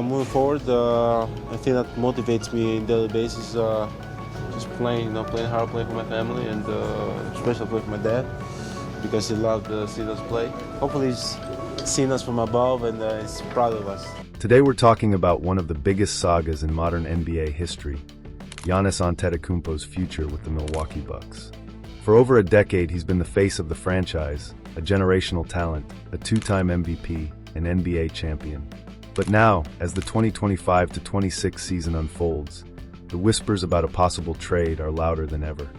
Moving forward, I think that motivates me on a daily basis. Just playing, playing hard, playing for my family, and especially playing for my dad because he loved seeing us play. Hopefully, he's seen us from above and he's proud of us. Today we're talking about one of the biggest sagas in modern NBA history, Giannis Antetokounmpo's future with the Milwaukee Bucks. For over a decade, he's been the face of the franchise, a generational talent, a two-time MVP, an NBA champion. But now, as the 2025-26 season unfolds, the whispers about a possible trade are louder than ever.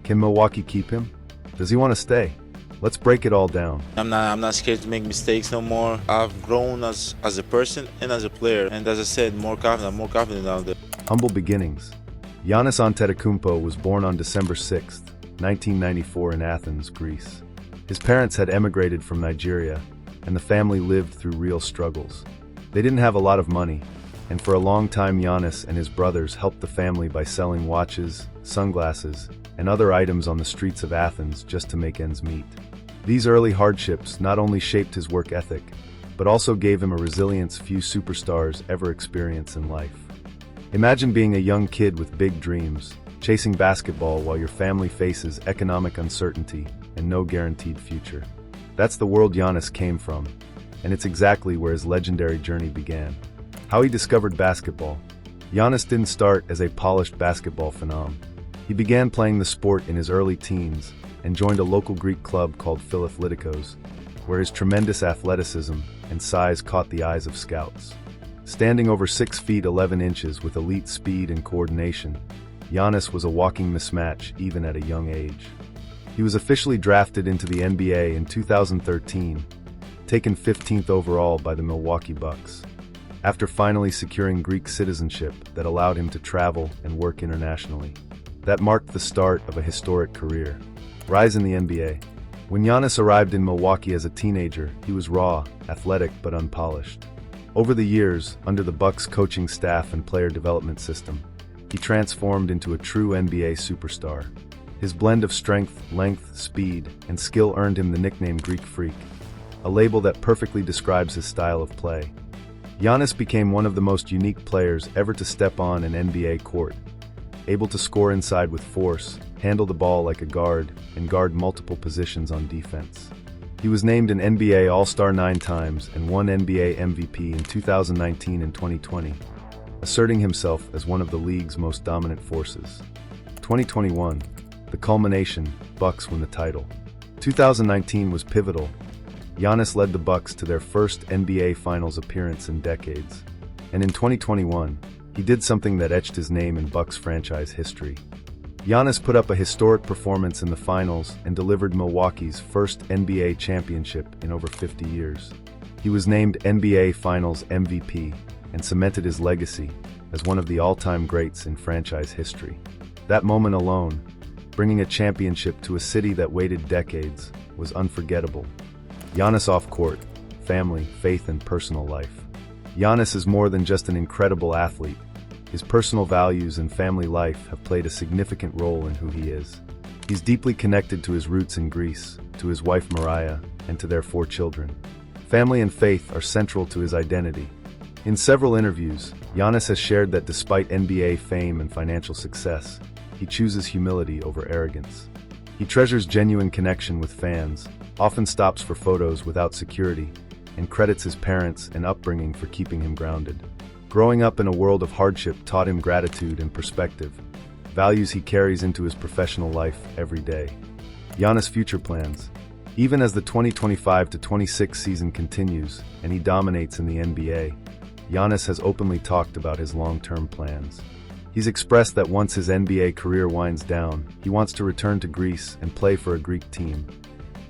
Can Milwaukee keep him? Does he want to stay? Let's break it all down. I'm not scared to make mistakes no more. I've grown as a person and as a player, and as I said, more confident now. Humble beginnings. Giannis Antetokounmpo was born on December 6, 1994 in Athens, Greece. His parents had emigrated from Nigeria, and the family lived through real struggles. They didn't have a lot of money, and for a long time Giannis and his brothers helped the family by selling watches, sunglasses, and other items on the streets of Athens just to make ends meet. These early hardships not only shaped his work ethic, but also gave him a resilience few superstars ever experience in life. Imagine being a young kid with big dreams, chasing basketball while your family faces economic uncertainty and no guaranteed future. That's the world Giannis came from, and it's exactly where his legendary journey began. How he discovered basketball. Giannis didn't start as a polished basketball phenom. He began playing the sport in his early teens and joined a local Greek club called Philathleticos, where his tremendous athleticism and size caught the eyes of scouts. Standing over 6 feet 11 inches with elite speed and coordination, Giannis was a walking mismatch even at a young age. He was officially drafted into the NBA in 2013, taken 15th overall by the Milwaukee Bucks, after finally securing Greek citizenship that allowed him to travel and work internationally. That marked the start of a historic career. Rise in the NBA. When Giannis arrived in Milwaukee as a teenager, he was raw, athletic, but unpolished. Over the years, under the Bucks' coaching staff and player development system, he transformed into a true NBA superstar. His blend of strength, length, speed, and skill earned him the nickname Greek Freak, a label that perfectly describes his style of play. Giannis became one of the most unique players ever to step on an NBA court, able to score inside with force, handle the ball like a guard, and guard multiple positions on defense. He was named an NBA All-Star 9 times and won NBA MVP in 2019 and 2020, asserting himself as one of the league's most dominant forces. 2021, the culmination, Bucks win the title. 2019 was pivotal. Giannis led the Bucks to their first NBA Finals appearance in decades. And in 2021, he did something that etched his name in Bucks franchise history. Giannis put up a historic performance in the finals and delivered Milwaukee's first NBA championship in over 50 years. He was named NBA Finals MVP and cemented his legacy as one of the all-time greats in franchise history. That moment alone, bringing a championship to a city that waited decades, was unforgettable. Giannis off-court, family, faith, and personal life. Giannis is more than just an incredible athlete. His personal values and family life have played a significant role in who he is. He's deeply connected to his roots in Greece, to his wife Mariah, and to their 4 children. Family and faith are central to his identity. In several interviews, Giannis has shared that despite NBA fame and financial success, he chooses humility over arrogance. He treasures genuine connection with fans, often stops for photos without security, and credits his parents and upbringing for keeping him grounded. Growing up in a world of hardship taught him gratitude and perspective, values he carries into his professional life every day. Giannis' future plans. Even as the 2025-26 season continues and he dominates in the NBA, Giannis has openly talked about his long-term plans. He's expressed that once his NBA career winds down, he wants to return to Greece and play for a Greek team.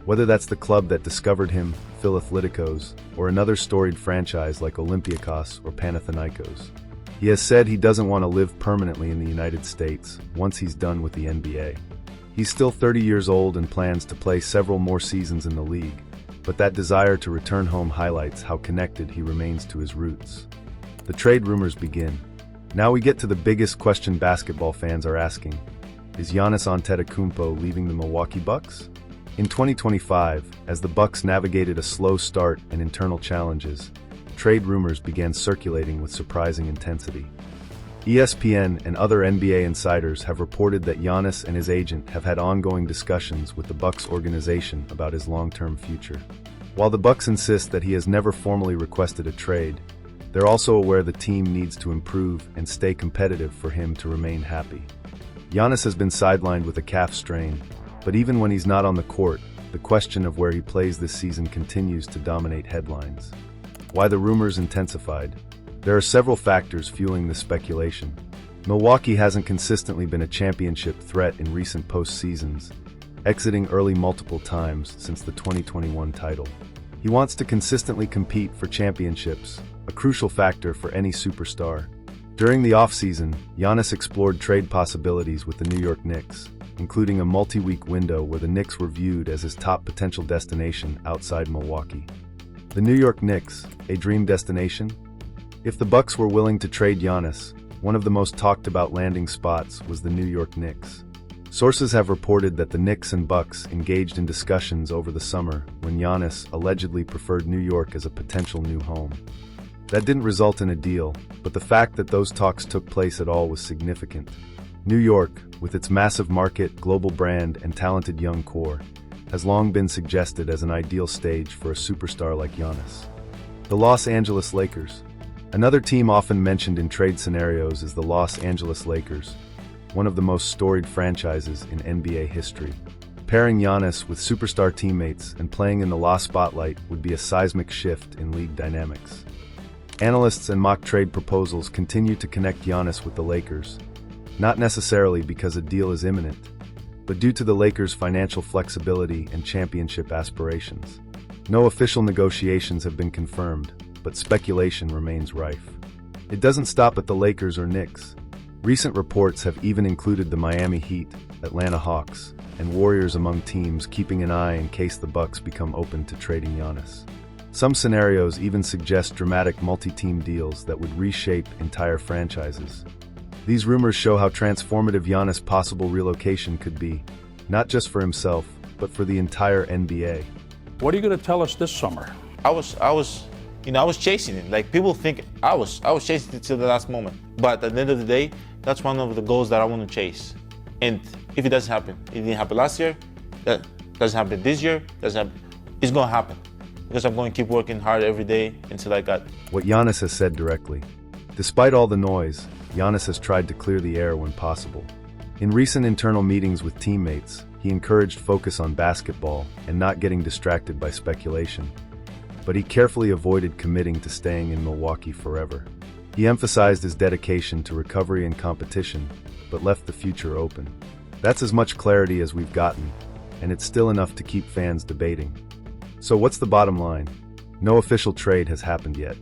Whether that's the club that discovered him, Philathleticos, or another storied franchise like Olympiacos or Panathinaikos. He has said he doesn't want to live permanently in the United States once he's done with the NBA. He's still 30 years old and plans to play several more seasons in the league, but that desire to return home highlights how connected he remains to his roots. The trade rumors begin. Now we get to the biggest question basketball fans are asking. Is Giannis Antetokounmpo leaving the Milwaukee Bucks? In 2025, as the Bucks navigated a slow start and internal challenges, trade rumors began circulating with surprising intensity. ESPN and other NBA insiders have reported that Giannis and his agent have had ongoing discussions with the Bucks organization about his long-term future. While the Bucks insist that he has never formally requested a trade, they're also aware the team needs to improve and stay competitive for him to remain happy. Giannis has been sidelined with a calf strain, but even when he's not on the court, the question of where he plays this season continues to dominate headlines. Why the rumors intensified? There are several factors fueling this speculation. Milwaukee hasn't consistently been a championship threat in recent postseasons, exiting early multiple times since the 2021 title. He wants to consistently compete for championships, a crucial factor for any superstar. During the offseason, Giannis explored trade possibilities with the New York Knicks, including a multi-week window where the Knicks were viewed as his top potential destination outside Milwaukee. The New York Knicks, a dream destination? If the Bucks were willing to trade Giannis, one of the most talked about landing spots was the New York Knicks. Sources have reported that the Knicks and Bucks engaged in discussions over the summer when Giannis allegedly preferred New York as a potential new home. That didn't result in a deal, but the fact that those talks took place at all was significant. New York, with its massive market, global brand, and talented young core, has long been suggested as an ideal stage for a superstar like Giannis. The Los Angeles Lakers. Another team often mentioned in trade scenarios is the Los Angeles Lakers, one of the most storied franchises in NBA history. Pairing Giannis with superstar teammates and playing in the La spotlight would be a seismic shift in league dynamics. Analysts and mock trade proposals continue to connect Giannis with the Lakers, not necessarily because a deal is imminent, but due to the Lakers' financial flexibility and championship aspirations. No official negotiations have been confirmed, but speculation remains rife. It doesn't stop at the Lakers or Knicks. Recent reports have even included the Miami Heat, Atlanta Hawks, and Warriors among teams keeping an eye in case the Bucks become open to trading Giannis. Some scenarios even suggest dramatic multi-team deals that would reshape entire franchises. These rumors show how transformative Giannis' possible relocation could be, not just for himself, but for the entire NBA. What are you going to tell us this summer? I was chasing it. Like, people think I was chasing it till the last moment. But at the end of the day, that's one of the goals that I want to chase. And if it doesn't happen, it didn't happen last year, that doesn't happen this year, it's going to happen. Because I'm going to keep working hard every day until I got. What Giannis has said directly. Despite all the noise, Giannis has tried to clear the air when possible. In recent internal meetings with teammates, he encouraged focus on basketball and not getting distracted by speculation. But he carefully avoided committing to staying in Milwaukee forever. He emphasized his dedication to recovery and competition, but left the future open. That's as much clarity as we've gotten, and it's still enough to keep fans debating. So what's the bottom line? No official trade has happened yet.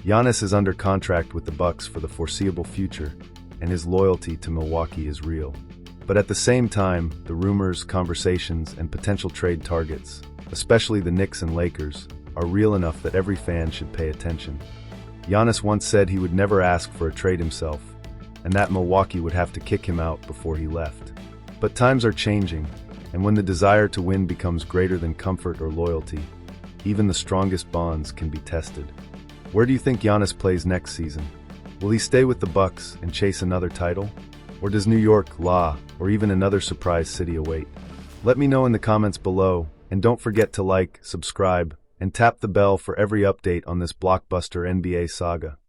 Giannis is under contract with the Bucks for the foreseeable future, and his loyalty to Milwaukee is real. But at the same time, the rumors, conversations, and potential trade targets, especially the Knicks and Lakers, are real enough that every fan should pay attention. Giannis once said he would never ask for a trade himself, and that Milwaukee would have to kick him out before he left. But times are changing, and when the desire to win becomes greater than comfort or loyalty, even the strongest bonds can be tested. Where do you think Giannis plays next season? Will he stay with the Bucks and chase another title? Or does New York, La, or even another surprise city await? Let me know in the comments below, and don't forget to like, subscribe, and tap the bell for every update on this blockbuster NBA saga.